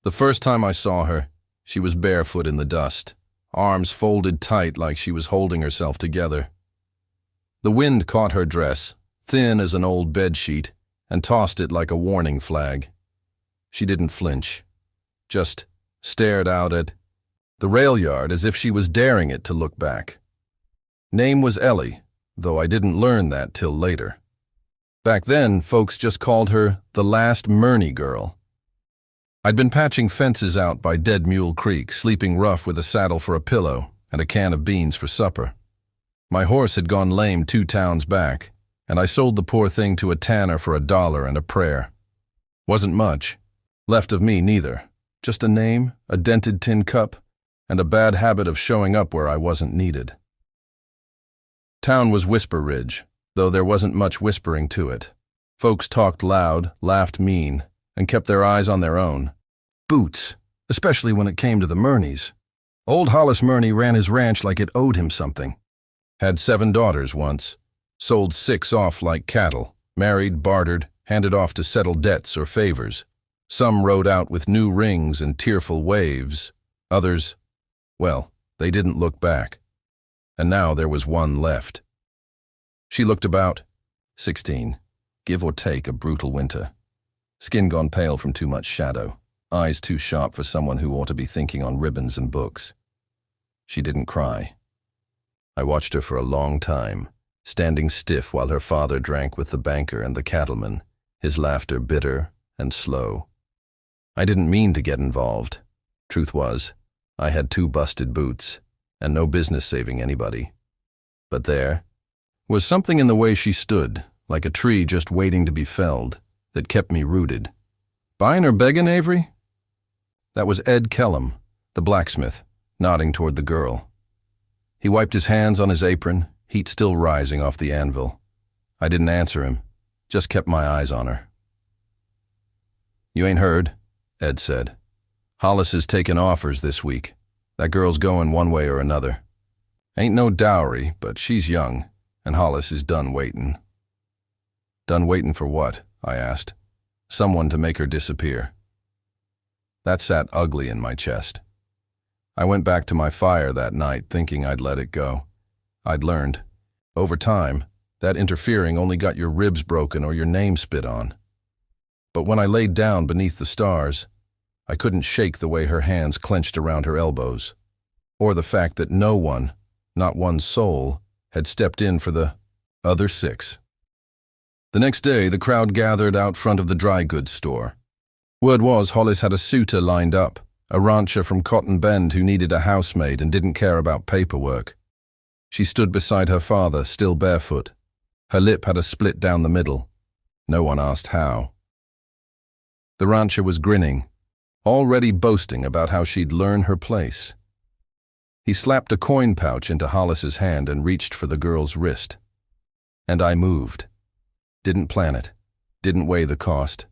The first time I saw her, she was barefoot in the dust, arms folded tight like she was holding herself together. The wind caught her dress, thin as an old bedsheet, and tossed it like a warning flag. She didn't flinch, just stared out at the rail yard as if she was daring it to look back. Name was Ellie, though I didn't learn that till later. Back then, folks just called her the last Murney girl. I'd been patching fences out by Dead Mule Creek, sleeping rough with a saddle for a pillow and a can of beans for supper. My horse had gone lame 2 towns back, and I sold the poor thing to a tanner for $1 and a prayer. Wasn't much. Left of me neither. Just a name, a dented tin cup, and a bad habit of showing up where I wasn't needed. Town was Whisper Ridge, though there wasn't much whispering to it. Folks talked loud, laughed mean, and kept their eyes on their own. Boots, especially when it came to the Murneys. Old Hollis Murney ran his ranch like it owed him something. Had 7 daughters once. Sold 6 off like cattle. Married, bartered, handed off to settle debts or favors. Some rode out with new rings and tearful waves. Others, well, they didn't look back. And now there was one left. She looked about 16, give or take a brutal winter. Skin gone pale from too much shadow, eyes too sharp for someone who ought to be thinking on ribbons and books. She didn't cry. I watched her for a long time, standing stiff while her father drank with the banker and the cattleman, his laughter bitter and slow. I didn't mean to get involved. Truth was, I had 2 busted boots, and no business saving anybody. But there was something in the way she stood, like a tree just waiting to be felled, that kept me rooted. Buying or begging, Avery? That was Ed Kellum, the blacksmith, nodding toward the girl. He wiped his hands on his apron, heat still rising off the anvil. I didn't answer him, just kept my eyes on her. You ain't heard, Ed said. Hollis has taken offers this week. That girl's going one way or another. Ain't no dowry, but she's young, and Hollis is done waitin'. Done waitin' for what? I asked. Someone to make her disappear. That sat ugly in my chest. I went back to my fire that night thinking I'd let it go. I'd learned. Over time, that interfering only got your ribs broken or your name spit on. But when I laid down beneath the stars, I couldn't shake the way her hands clenched around her elbows, or the fact that no one, not one soul, had stepped in for the other 6. The next day, the crowd gathered out front of the dry goods store. Word was Hollis had a suitor lined up, a rancher from Cotton Bend who needed a housemaid and didn't care about paperwork. She stood beside her father, still barefoot. Her lip had a split down the middle. No one asked how. The rancher was grinning, already boasting about how she'd learn her place. He slapped a coin pouch into Hollis's hand and reached for the girl's wrist. And I moved. Didn't plan it, didn't weigh the cost,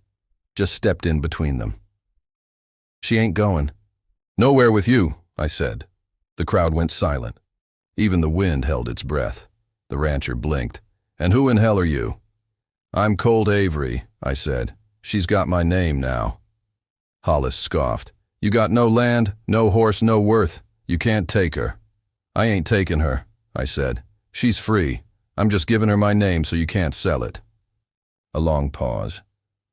just stepped in between them. She ain't going. Nowhere with you, I said. The crowd went silent. Even the wind held its breath. The rancher blinked. And who in hell are you? I'm Colt Avery, I said. She's got my name now. Hollis scoffed. You got no land, no horse, no worth. You can't take her. I ain't taking her, I said. She's free. I'm just giving her my name so you can't sell it. A long pause.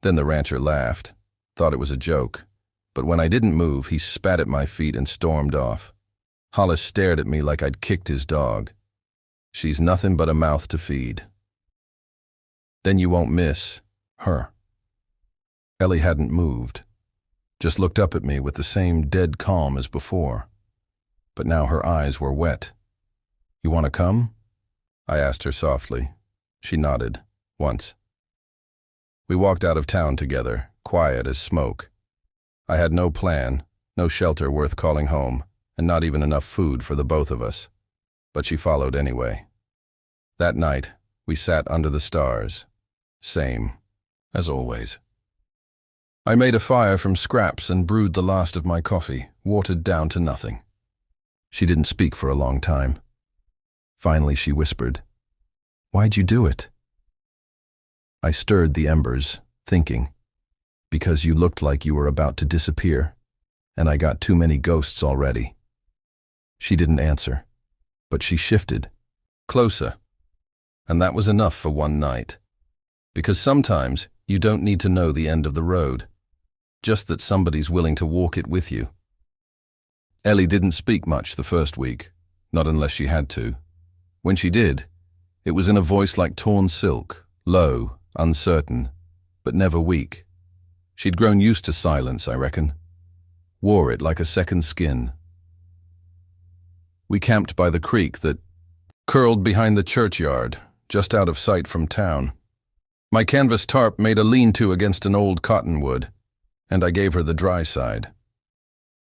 Then the rancher laughed. Thought it was a joke. But when I didn't move, he spat at my feet and stormed off. Hollis stared at me like I'd kicked his dog. She's nothing but a mouth to feed. Then you won't miss her. Ellie hadn't moved. Just looked up at me with the same dead calm as before. But now her eyes were wet. You want to come? I asked her softly. She nodded, once. We walked out of town together, quiet as smoke. I had no plan, no shelter worth calling home, and not even enough food for the both of us. But she followed anyway. That night, we sat under the stars. Same, as always. I made a fire from scraps and brewed the last of my coffee, watered down to nothing. She didn't speak for a long time. Finally, she whispered, "Why'd you do it?" I stirred the embers, thinking, "Because you looked like you were about to disappear." and I got too many ghosts already. She didn't answer, but she shifted, closer, and that was enough for one night. Because sometimes you don't need to know the end of the road, just that somebody's willing to walk it with you. Ellie didn't speak much the first week, not unless she had to. When she did, it was in a voice like torn silk, low, uncertain, but never weak. She'd grown used to silence, I reckon. Wore it like a second skin. We camped by the creek that curled behind the churchyard, just out of sight from town. My canvas tarp made a lean-to against an old cottonwood, and I gave her the dry side.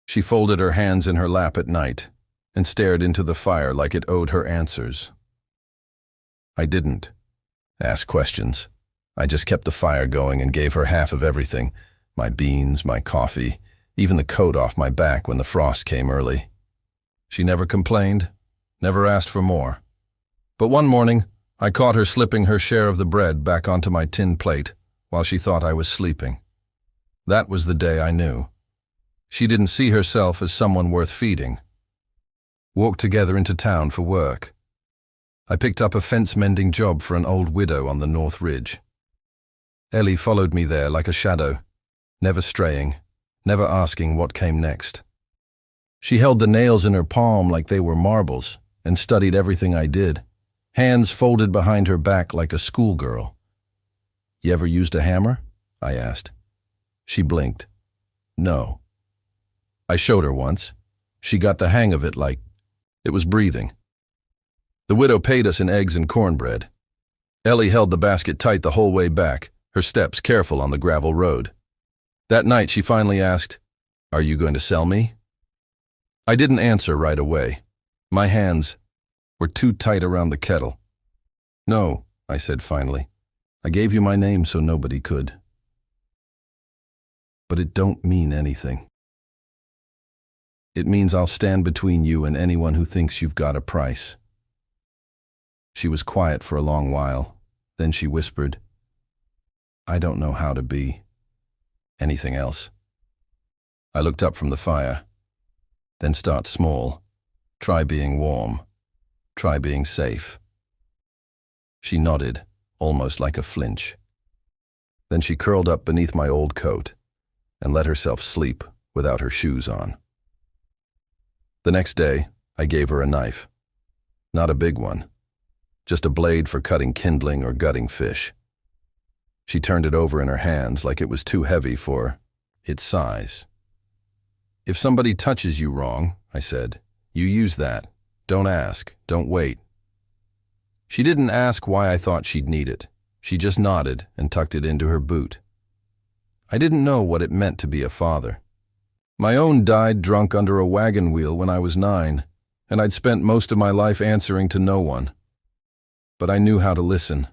She folded her hands in her lap at night and stared into the fire like it owed her answers. I didn't ask questions. I just kept the fire going and gave her half of everything, my beans, my coffee, even the coat off my back when the frost came early. She never complained, never asked for more. But one morning, I caught her slipping her share of the bread back onto my tin plate while she thought I was sleeping. That was the day I knew. She didn't see herself as someone worth feeding. Walked together into town for work. I picked up a fence-mending job for an old widow on the North Ridge. Ellie followed me there like a shadow, never straying, never asking what came next. She held the nails in her palm like they were marbles and studied everything I did, hands folded behind her back like a schoolgirl. "You ever used a hammer?" I asked. She blinked. "No." I showed her once. She got the hang of it like it was breathing. The widow paid us in eggs and cornbread. Ellie held the basket tight the whole way back, her steps careful on the gravel road. That night she finally asked, "Are you going to sell me?" I didn't answer right away. My hands were too tight around the kettle. "No," I said finally. "I gave you my name so nobody could. But it don't mean anything. It means I'll stand between you and anyone who thinks you've got a price." She was quiet for a long while. Then she whispered, "I don't know how to be anything else." I looked up from the fire. Then start small. Try being warm. Try being safe. She nodded, almost like a flinch. Then she curled up beneath my old coat and let herself sleep without her shoes on. The next day, I gave her a knife. Not a big one, just a blade for cutting kindling or gutting fish. She turned it over in her hands like it was too heavy for its size. "If somebody touches you wrong," I said, "you use that. Don't ask, don't wait." She didn't ask why I thought she'd need it. She just nodded and tucked it into her boot. I didn't know what it meant to be a father. My own died drunk under a wagon wheel when I was 9, and I'd spent most of my life answering to no one. But I knew how to listen.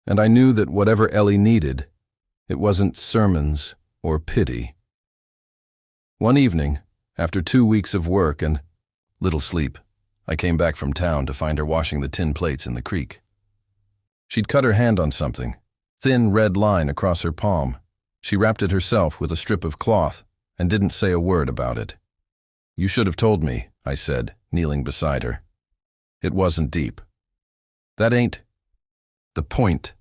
And I knew that whatever Ellie needed, it wasn't sermons or pity. One evening, after 2 weeks of work and little sleep, I came back from town to find her washing the tin plates in the creek. She'd cut her hand on something, thin red line across her palm. She wrapped it herself with a strip of cloth and didn't say a word about it. "You should have told me," I said, kneeling beside her. "It wasn't deep." "That ain't the point."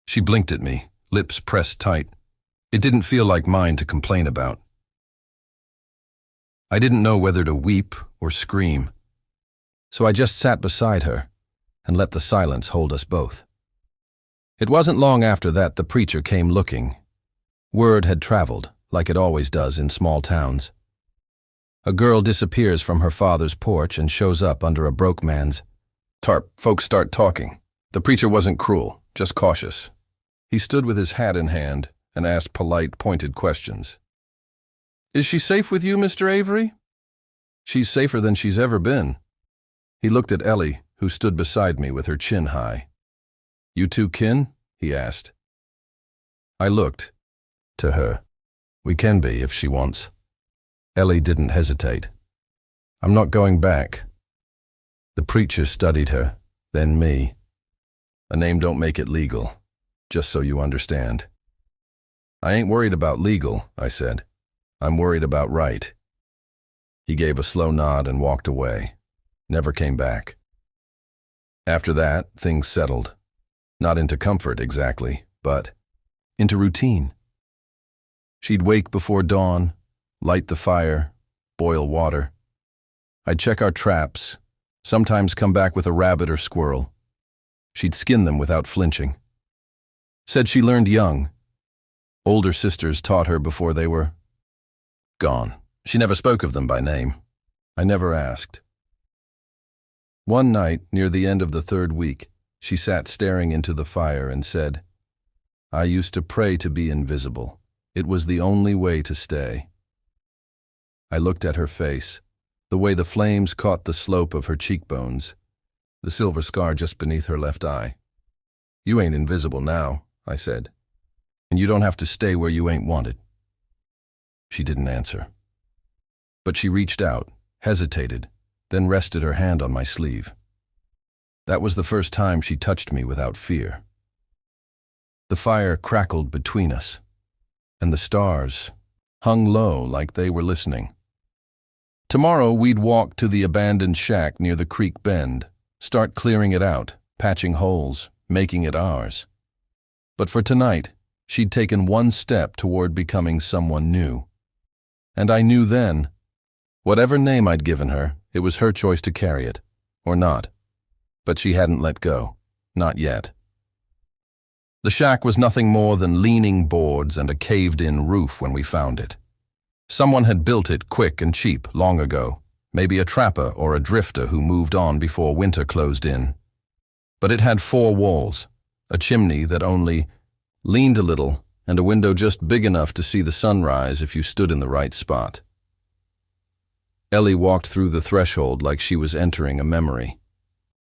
She blinked at me, lips pressed tight. It didn't feel like mine to complain about. I didn't know whether to weep or scream, so I just sat beside her and let the silence hold us both. It wasn't long after that the preacher came looking. Word had traveled, like it always does in small towns. A girl disappears from her father's porch and shows up under a broke man's tarp. Folks start talking. The preacher wasn't cruel, just cautious. He stood with his hat in hand and asked polite, pointed questions. "Is she safe with you, Mr. Avery?" "She's safer than she's ever been." He looked at Ellie, who stood beside me with her chin high. "You two kin?" he asked. I looked to her. "We can be if she wants." Ellie didn't hesitate. "I'm not going back." The preacher studied her, then me. "A name don't make it legal, just so you understand." "I ain't worried about legal," I said. I'm worried about Wright. He gave a slow nod and walked away. Never came back. After that, things settled. Not into comfort exactly, but into routine. She'd wake before dawn, light the fire, boil water. I'd check our traps, sometimes come back with a rabbit or squirrel. She'd skin them without flinching. Said she learned young. Older sisters taught her before they were gone. She never spoke of them by name. I never asked. One night, near the end of the 3rd week, she sat staring into the fire and said, "I used to pray to be invisible. It was the only way to stay." I looked at her face, the way the flames caught the slope of her cheekbones, the silver scar just beneath her left eye. "You ain't invisible now," I said, "and you don't have to stay where you ain't wanted." She didn't answer. But she reached out, hesitated, then rested her hand on my sleeve. That was the first time she touched me without fear. The fire crackled between us, and the stars hung low like they were listening. Tomorrow we'd walk to the abandoned shack near the creek bend, start clearing it out, patching holes, making it ours. But for tonight, she'd taken one step toward becoming someone new. And I knew then, whatever name I'd given her, it was her choice to carry it, or not. But she hadn't let go, not yet. The shack was nothing more than leaning boards and a caved-in roof when we found it. Someone had built it quick and cheap long ago, maybe a trapper or a drifter who moved on before winter closed in. But it had 4 walls, a chimney that only leaned a little, and a window just big enough to see the sunrise if you stood in the right spot. Ellie walked through the threshold like she was entering a memory.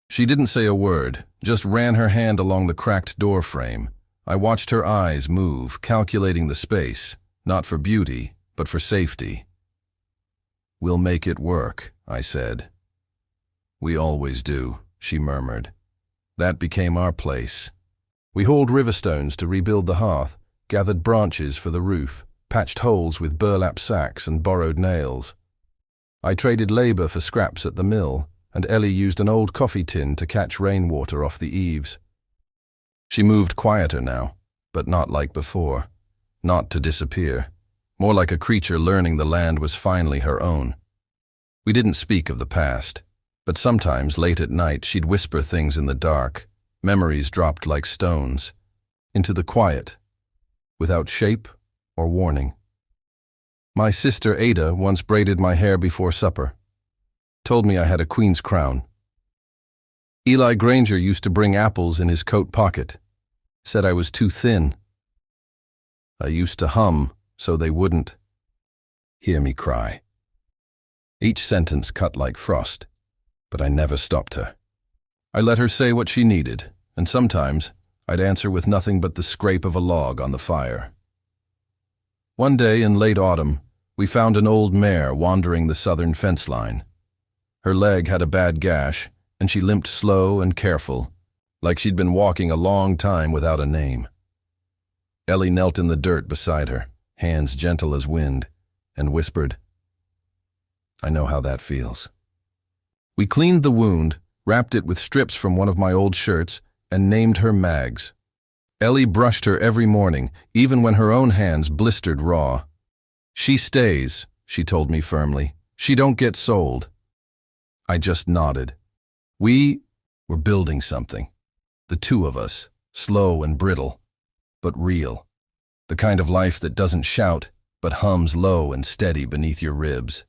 She didn't say a word, just ran her hand along the cracked door frame. I watched her eyes move, calculating the space, not for beauty, but for safety. "We'll make it work," I said. "We always do," she murmured. That became our place. We hauled riverstones to rebuild the hearth, gathered branches for the roof, patched holes with burlap sacks and borrowed nails. I traded labor for scraps at the mill, and Ellie used an old coffee tin to catch rainwater off the eaves. She moved quieter now, but not like before. Not to disappear. More like a creature learning the land was finally her own. We didn't speak of the past, but sometimes late at night she'd whisper things in the dark, memories dropped like stones, into the quiet, without shape or warning. My sister Ada once braided my hair before supper, told me I had a queen's crown. Eli Granger used to bring apples in his coat pocket, said I was too thin. I used to hum so they wouldn't hear me cry. Each sentence cut like frost, but I never stopped her. I let her say what she needed, and sometimes I'd answer with nothing but the scrape of a log on the fire. One day in late autumn, we found an old mare wandering the southern fence line. Her leg had a bad gash, and she limped slow and careful, like she'd been walking a long time without a name. Ellie knelt in the dirt beside her, hands gentle as wind, and whispered, "I know how that feels." We cleaned the wound, wrapped it with strips from one of my old shirts, and named her Mags. Ellie brushed her every morning, even when her own hands blistered raw. "She stays," she told me firmly. "She don't get sold." I just nodded. We were building something. The two of us, slow and brittle, but real. The kind of life that doesn't shout, but hums low and steady beneath your ribs.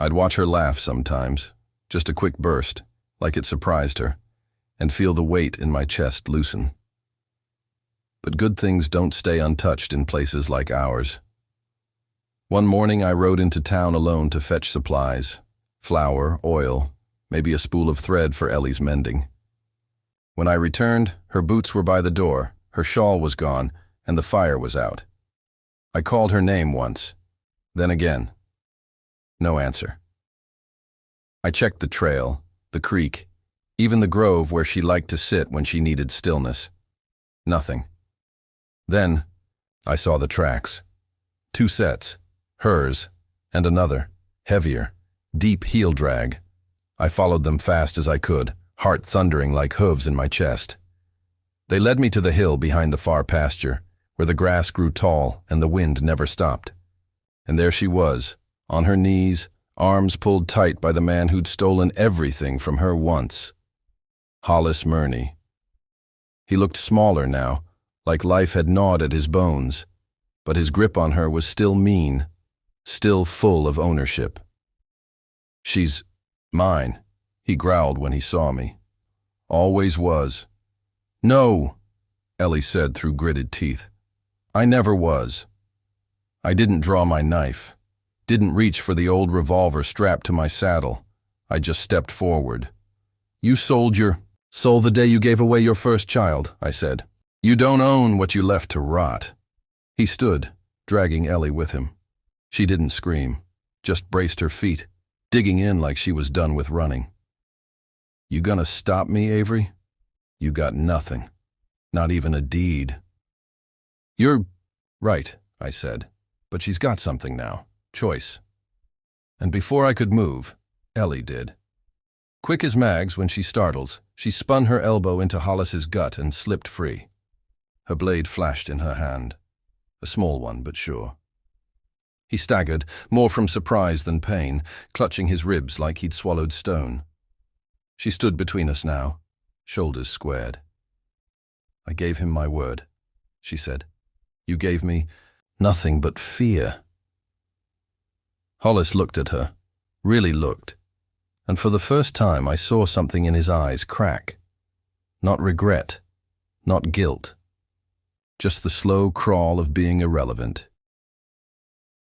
I'd watch her laugh sometimes, just a quick burst, like it surprised her, and feel the weight in my chest loosen. But good things don't stay untouched in places like ours. One morning I rode into town alone to fetch supplies, flour, oil, maybe a spool of thread for Ellie's mending. When I returned, her boots were by the door, her shawl was gone, and the fire was out. I called her name once, then again. No answer. I checked the trail, the creek, even the grove where she liked to sit when she needed stillness. Nothing. Then I saw the tracks. 2 sets, hers, and another, heavier, deep heel drag. I followed them fast as I could, heart thundering like hooves in my chest. They led me to the hill behind the far pasture, where the grass grew tall and the wind never stopped. And there she was, on her knees, arms pulled tight by the man who'd stolen everything from her once. Hollis Murney. He looked smaller now, like life had gnawed at his bones, but his grip on her was still mean, still full of ownership. "She's mine," he growled when he saw me. "Always was." "No," Ellie said through gritted teeth. "I never was. I didn't draw my knife, didn't reach for the old revolver strapped to my saddle. I just stepped forward." "You sold your soul the day you gave away your first child," I said. "You don't own what you left to rot." He stood, dragging Ellie with him. She didn't scream, just braced her feet, digging in like she was done with running. "You gonna stop me, Avery? You got nothing, not even a deed." "You're right," I said, "but she's got something now, choice." And before I could move, Ellie did. Quick as Mags when she startles, she spun her elbow into Hollis's gut and slipped free. Her blade flashed in her hand, a small one but sure. He staggered, more from surprise than pain, clutching his ribs like he'd swallowed stone. She stood between us now, shoulders squared. "I gave him my word," she said. "You gave me nothing but fear." Hollis looked at her, really looked, and for the first time I saw something in his eyes crack. Not regret, not guilt, just the slow crawl of being irrelevant.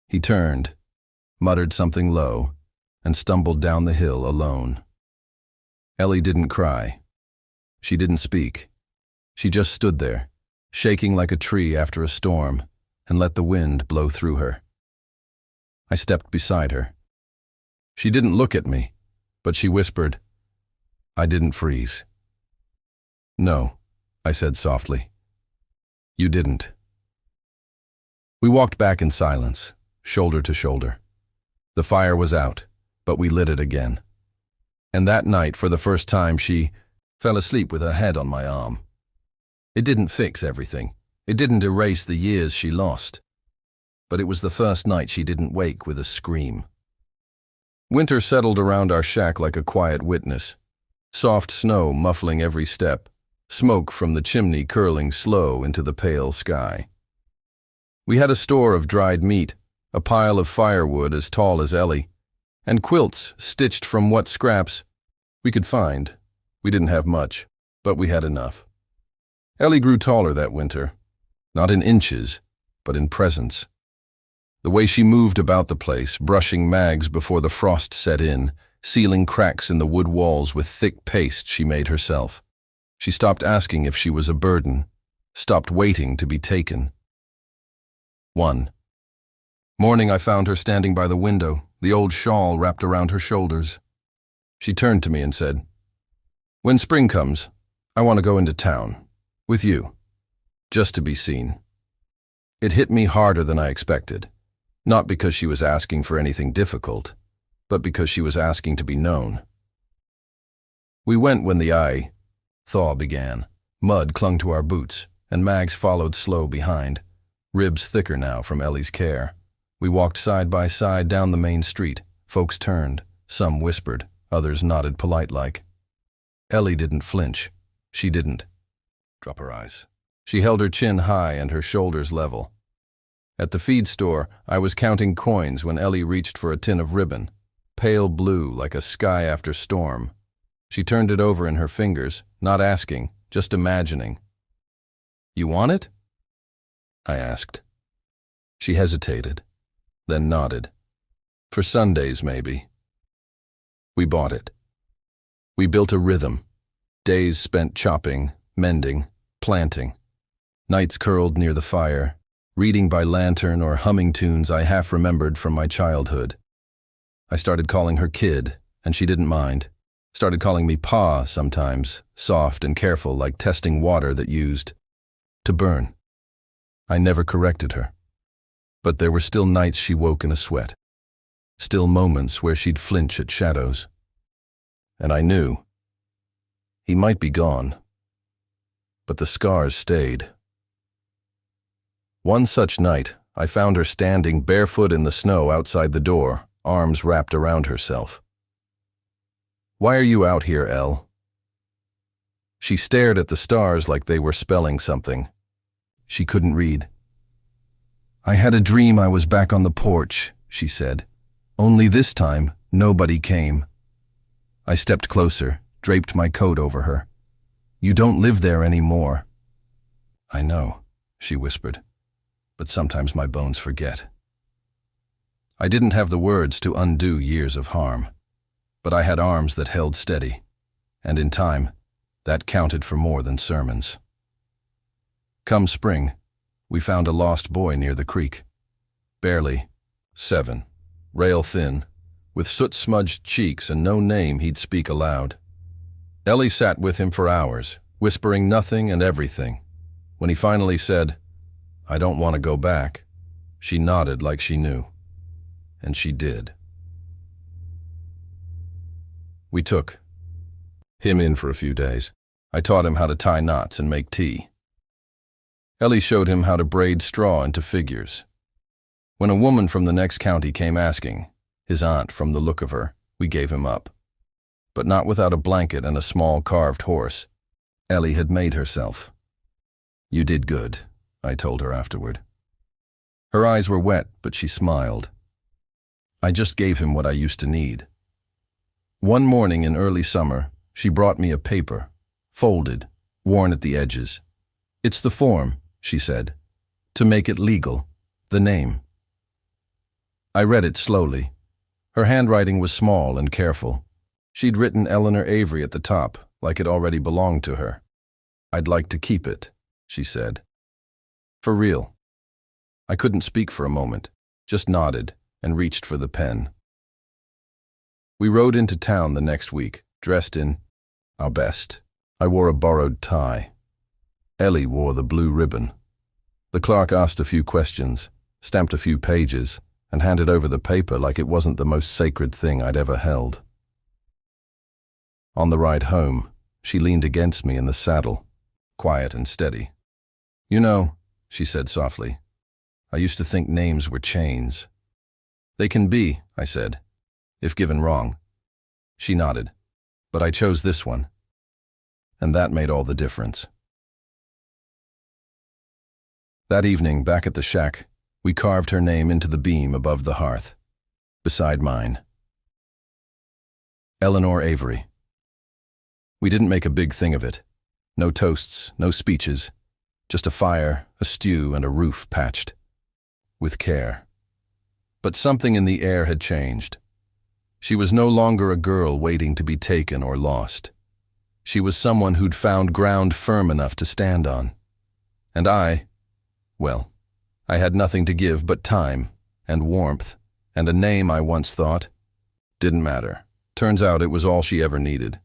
He turned, muttered something low, and stumbled down the hill alone. Ellie didn't cry. She didn't speak. She just stood there, shaking like a tree after a storm, and let the wind blow through her. I stepped beside her. She didn't look at me, but she whispered. I didn't freeze. "No," I said softly. "You didn't." We walked back in silence, shoulder to shoulder. The fire was out, but we lit it again. And that night, for the first time, she fell asleep with her head on my arm. It didn't fix everything. It didn't erase the years she lost. But it was the first night she didn't wake with a scream. Winter settled around our shack like a quiet witness. Soft snow muffling every step, smoke from the chimney curling slow into the pale sky. We had a store of dried meat, a pile of firewood as tall as Ellie, and quilts stitched from what scraps we could find. We didn't have much, but we had enough. Ellie grew taller that winter, not in inches, but in presence. The way she moved about the place, brushing Mags before the frost set in, sealing cracks in the wood walls with thick paste she made herself. She stopped asking if she was a burden, stopped waiting to be taken. One morning I found her standing by the window, the old shawl wrapped around her shoulders. She turned to me and said, "When spring comes, I want to go into town, with you, just to be seen." It hit me harder than I expected, not because she was asking for anything difficult, but because she was asking to be known. We went when the thaw began. Mud clung to our boots, and Mags followed slow behind, ribs thicker now from Ellie's care. We walked side by side down the main street. Folks turned, some whispered, others nodded polite-like. Ellie didn't flinch. She didn't drop her eyes. She held her chin high and her shoulders level. At the feed store, I was counting coins when Ellie reached for a tin of ribbon, pale blue like a sky after storm. She turned it over in her fingers, not asking, just imagining. "You want it?" I asked. She hesitated, then nodded. "For Sundays, maybe." We bought it. We built a rhythm, days spent chopping, mending, planting, nights curled near the fire, reading by lantern or humming tunes I half remembered from my childhood. I started calling her Kid, and she didn't mind. Started calling me Pa sometimes, soft and careful like testing water that used to burn. I never corrected her. But there were still nights she woke in a sweat. Still moments where she'd flinch at shadows. And I knew. He might be gone. But the scars stayed. One such night, I found her standing barefoot in the snow outside the door, arms wrapped around herself. "Why are you out here, Elle?" She stared at the stars like they were spelling something. She couldn't read. "I had a dream I was back on the porch," she said. "Only this time, nobody came." I stepped closer, draped my coat over her. "You don't live there anymore." "I know," she whispered, "but sometimes my bones forget." I didn't have the words to undo years of harm, but I had arms that held steady, and in time, that counted for more than sermons. Come spring, we found a lost boy near the creek. Barely 7, rail thin, with soot-smudged cheeks and no name he'd speak aloud. Ellie sat with him for hours, whispering nothing and everything. When he finally said, "I don't want to go back," she nodded like she knew. And she did. We took him in for a few days. I taught him how to tie knots and make tea. Ellie showed him how to braid straw into figures. When a woman from the next county came asking, his aunt from the look of her, we gave him up. But not without a blanket and a small carved horse. Ellie had made herself. "You did good," I told her afterward. Her eyes were wet, but she smiled. I just gave him what I used to need. One morning in early summer, she brought me a paper, folded, worn at the edges. "It's the form," she said, "to make it legal, the name." I read it slowly. Her handwriting was small and careful. She'd written Eleanor Avery at the top, like it already belonged to her. "I'd like to keep it," she said. For real. I couldn't speak for a moment, just nodded and reached for the pen. We rode into town the next week, dressed in our best. I wore a borrowed tie. Ellie wore the blue ribbon. The clerk asked a few questions, stamped a few pages, and handed over the paper like it wasn't the most sacred thing I'd ever held. On the ride home, she leaned against me in the saddle, quiet and steady. "You know," she said softly, "I used to think names were chains." "They can be," I said, "if given wrong." She nodded, "But I chose this one." And that made all the difference. That evening, back at the shack, we carved her name into the beam above the hearth, beside mine. Eleanor Avery. We didn't make a big thing of it. No toasts, no speeches, just a fire, a stew, and a roof patched. With care. But something in the air had changed. She was no longer a girl waiting to be taken or lost. She was someone who'd found ground firm enough to stand on. And I had nothing to give but time and warmth and a name I once thought didn't matter. Turns out it was all she ever needed.